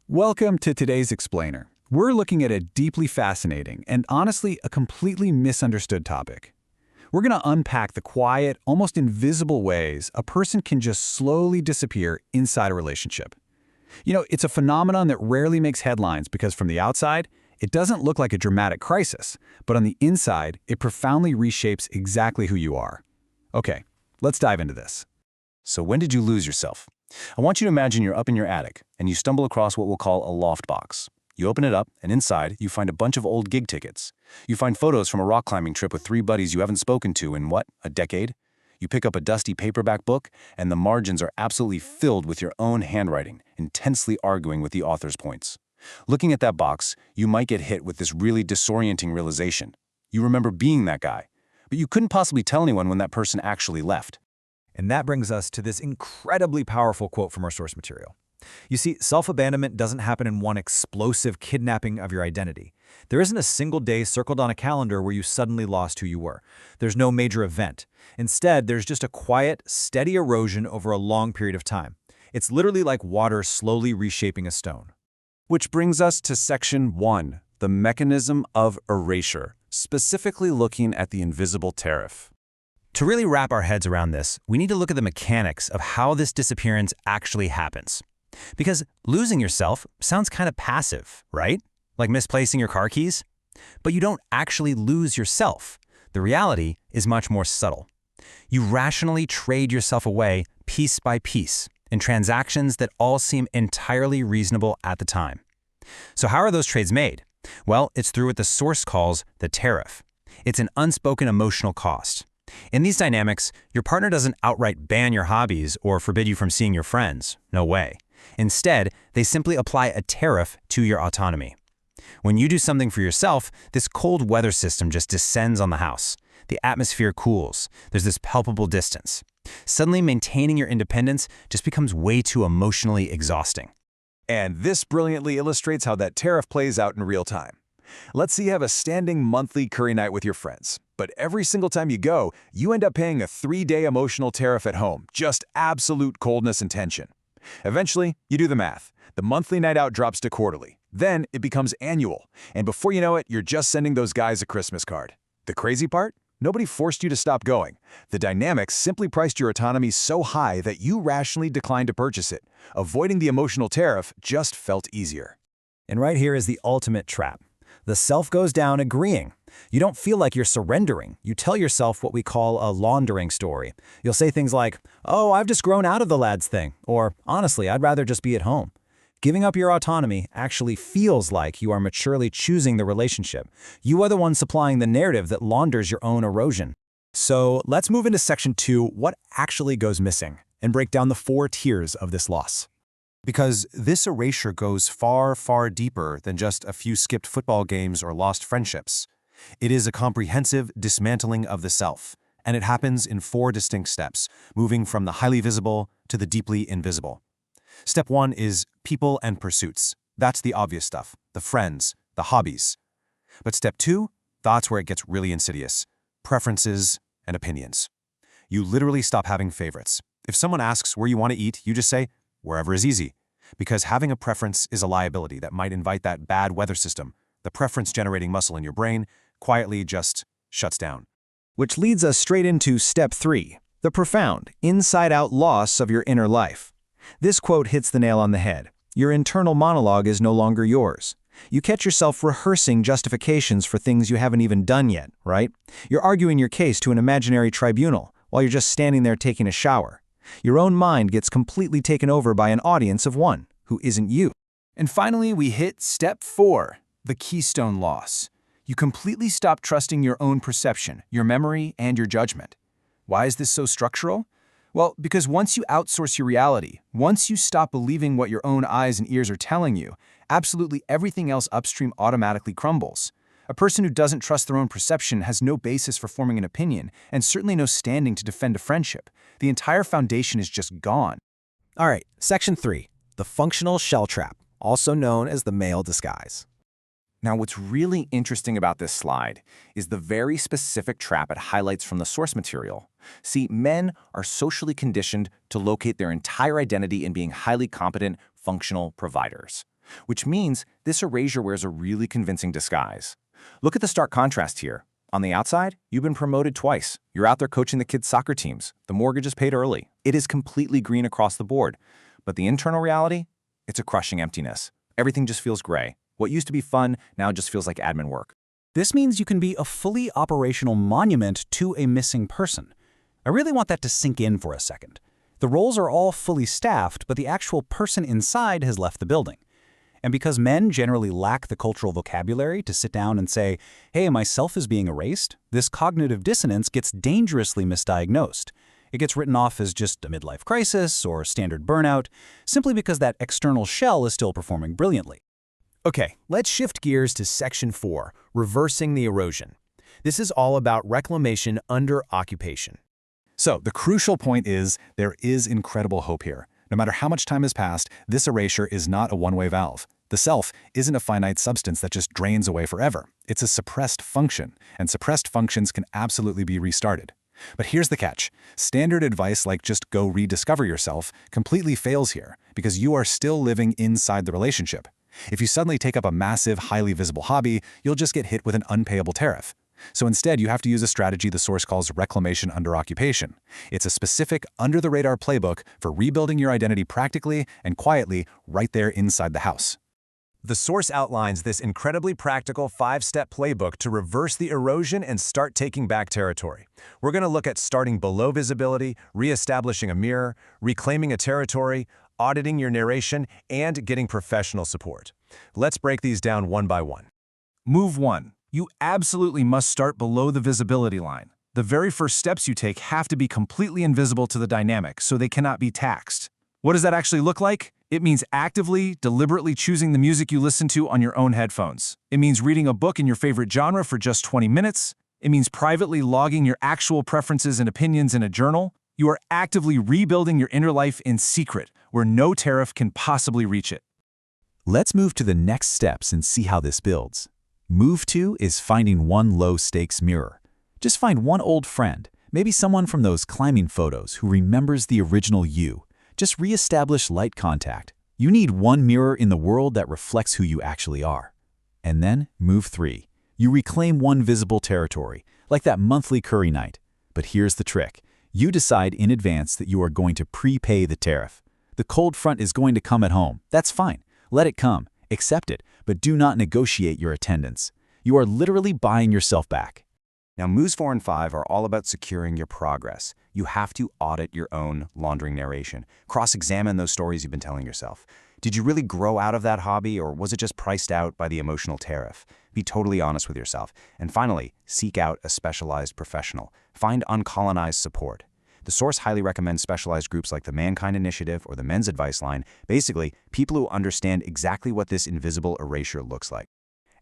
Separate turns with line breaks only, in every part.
Welcome to today's Explainer. We're looking at a deeply fascinating and honestly a completely misunderstood topic. We're going to unpack the quiet, almost invisible ways a person can just slowly disappear inside a relationship. It's a phenomenon that rarely makes headlines because from the outside, it doesn't look like a dramatic crisis, but on the inside, it profoundly reshapes exactly who you are. Okay, let's dive into this.
So when did you lose yourself? I want you to imagine you're up in your attic and you stumble across what we'll call a loft box. You open it up and inside you find a bunch of old gig tickets. You find photos from a rock climbing trip with 3 buddies you haven't spoken to in a decade? You pick up a dusty paperback book and the margins are absolutely filled with your own handwriting, intensely arguing with the author's points. Looking at that box, you might get hit with this really disorienting realization. You remember being that guy, but you couldn't possibly tell anyone when that person actually left.
And that brings us to this incredibly powerful quote from our source material. You see, self-abandonment doesn't happen in one explosive kidnapping of your identity. There isn't a single day circled on a calendar where you suddenly lost who you were. There's no major event. Instead, there's just a quiet, steady erosion over a long period of time. It's literally like water slowly reshaping a stone.
Which brings us to Section 1, the mechanism of erasure, specifically looking at the invisible tariff.
To really wrap our heads around this, we need to look at the mechanics of how this disappearance actually happens. Because losing yourself sounds kind of passive, right? Like misplacing your car keys? But you don't actually lose yourself. The reality is much more subtle. You rationally trade yourself away piece by piece in transactions that all seem entirely reasonable at the time. So how are those trades made? Well, it's through what the source calls the tariff. It's an unspoken emotional cost. In these dynamics, your partner doesn't outright ban your hobbies or forbid you from seeing your friends. No way. Instead, they simply apply a tariff to your autonomy. When you do something for yourself, this cold weather system just descends on the house. The atmosphere cools. There's this palpable distance. Suddenly, maintaining your independence just becomes way too emotionally exhausting.
And this brilliantly illustrates how that tariff plays out in real time. Let's say you have a standing monthly curry night with your friends, but every single time you go, you end up paying a 3-day emotional tariff at home, just absolute coldness and tension. Eventually, you do the math. The monthly night out drops to quarterly. Then it becomes annual, and before you know it, you're just sending those guys a Christmas card. The crazy part? Nobody forced you to stop going. The dynamics simply priced your autonomy so high that you rationally declined to purchase it. Avoiding the emotional tariff just felt easier.
And right here is the ultimate trap. The self goes down agreeing. You don't feel like you're surrendering. You tell yourself what we call a laundering story. You'll say things like, "Oh, I've just grown out of the lads thing," or "Honestly, I'd rather just be at home." Giving up your autonomy actually feels like you are maturely choosing the relationship. You are the one supplying the narrative that launders your own erosion. So let's move into Section 2, what actually goes missing, and break down the 4 tiers of this loss.
Because this erasure goes far, far deeper than just a few skipped football games or lost friendships. It is a comprehensive dismantling of the self, and it happens in 4 distinct steps, moving from the highly visible to the deeply invisible. Step 1 is people and pursuits. That's the obvious stuff, the friends, the hobbies. But step 2, that's where it gets really insidious, preferences and opinions. You literally stop having favorites. If someone asks where you want to eat, you just say, wherever is easy. Because having a preference is a liability that might invite that bad weather system. The preference-generating muscle in your brain quietly just shuts down.
Which leads us straight into Step 3, the profound, inside-out loss of your inner life. This quote hits the nail on the head. Your internal monologue is no longer yours. You catch yourself rehearsing justifications for things you haven't even done yet, right? You're arguing your case to an imaginary tribunal while you're just standing there taking a shower. Your own mind gets completely taken over by an audience of one who isn't you.
And finally, we hit Step 4, the keystone loss. You completely stop trusting your own perception, your memory, and your judgment. Why is this so structural? Well, because once you outsource your reality, once you stop believing what your own eyes and ears are telling you, absolutely everything else upstream automatically crumbles. A person who doesn't trust their own perception has no basis for forming an opinion, and certainly no standing to defend a friendship. The entire foundation is just gone.
All right, Section 3, the functional shell trap, also known as the male disguise.
Now, what's really interesting about this slide is the very specific trap it highlights from the source material. See, men are socially conditioned to locate their entire identity in being highly competent, functional providers. which means this erasure wears a really convincing disguise. Look at the stark contrast here. On the outside, you've been promoted twice. You're out there coaching the kids' soccer teams. The mortgage is paid early. It is completely green across the board. But the internal reality? It's a crushing emptiness. Everything just feels gray. What used to be fun now just feels like admin work.
This means you can be a fully operational monument to a missing person. I really want that to sink in for a second. The roles are all fully staffed, but the actual person inside has left the building. And because men generally lack the cultural vocabulary to sit down and say, hey, my self is being erased, this cognitive dissonance gets dangerously misdiagnosed. It gets written off as just a midlife crisis or standard burnout, simply because that external shell is still performing brilliantly.
Okay, let's shift gears to Section 4, Reversing the Erosion. This is all about reclamation under occupation.
So the crucial point is there is incredible hope here. No matter how much time has passed, this erasure is not a one-way valve. The self isn't a finite substance that just drains away forever. It's a suppressed function, and suppressed functions can absolutely be restarted. But here's the catch. Standard advice like just go rediscover yourself completely fails here because you are still living inside the relationship. If you suddenly take up a massive, highly visible hobby, you'll just get hit with an unpayable tariff. So instead, you have to use a strategy the source calls reclamation under occupation. It's a specific, under-the-radar playbook for rebuilding your identity practically and quietly right there inside the house.
The source outlines this incredibly practical 5-step playbook to reverse the erosion and start taking back territory. We're going to look at starting below visibility, reestablishing a mirror, reclaiming a territory, auditing your narration, and getting professional support. Let's break these down one by one.
Move 1. You absolutely must start below the visibility line. The very first steps you take have to be completely invisible to the dynamic, so they cannot be taxed. What does that actually look like? It means actively, deliberately choosing the music you listen to on your own headphones. It means reading a book in your favorite genre for just 20 minutes. It means privately logging your actual preferences and opinions in a journal. You are actively rebuilding your inner life in secret, where no tariff can possibly reach it.
Let's move to the next steps and see how this builds. Move 2 is finding one low-stakes mirror. Just find one old friend, maybe someone from those climbing photos who remembers the original you. Just reestablish light contact. You need one mirror in the world that reflects who you actually are. And then, move 3. You reclaim one visible territory, like that monthly curry night. But here's the trick. You decide in advance that you are going to prepay the tariff. The cold front is going to come at home. That's fine. Let it come. Accept it, but do not negotiate your attendance. You are literally buying yourself back.
Now, moves 4 and 5 are all about securing your progress. You have to audit your own laundering narration. Cross-examine those stories you've been telling yourself. Did you really grow out of that hobby, or was it just priced out by the emotional tariff? Be totally honest with yourself. And finally, seek out a specialized professional. Find uncolonized support. The source highly recommends specialized groups like the Mankind Initiative or the Men's Advice Line, basically people who understand exactly what this invisible erasure looks like.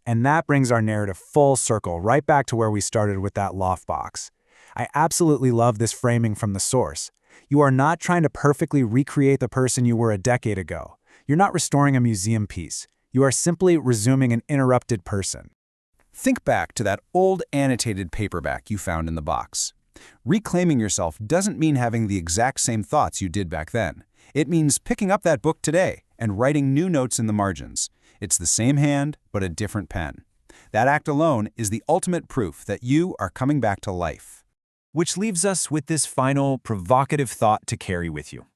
And that brings our narrative full circle right back to where we started with that loft box. I absolutely love this framing from the source. You are not trying to perfectly recreate the person you were a decade ago. You're not restoring a museum piece. You are simply resuming an interrupted person.
Think back to that old annotated paperback you found in the box. Reclaiming yourself doesn't mean having the exact same thoughts you did back then. It means picking up that book today and writing new notes in the margins. It's the same hand, but a different pen. That act alone is the ultimate proof that you are coming back to life.
Which leaves us with this final, provocative thought to carry with you.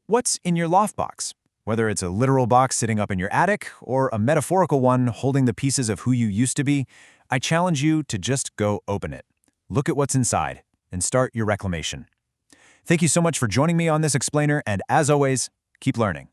What's in your loft box? Whether it's a literal box sitting up in your attic or a metaphorical one holding the pieces of who you used to be, I challenge you to just go open it. Look at what's inside and start your reclamation. Thank you so much for joining me on this explainer, and as always, keep learning.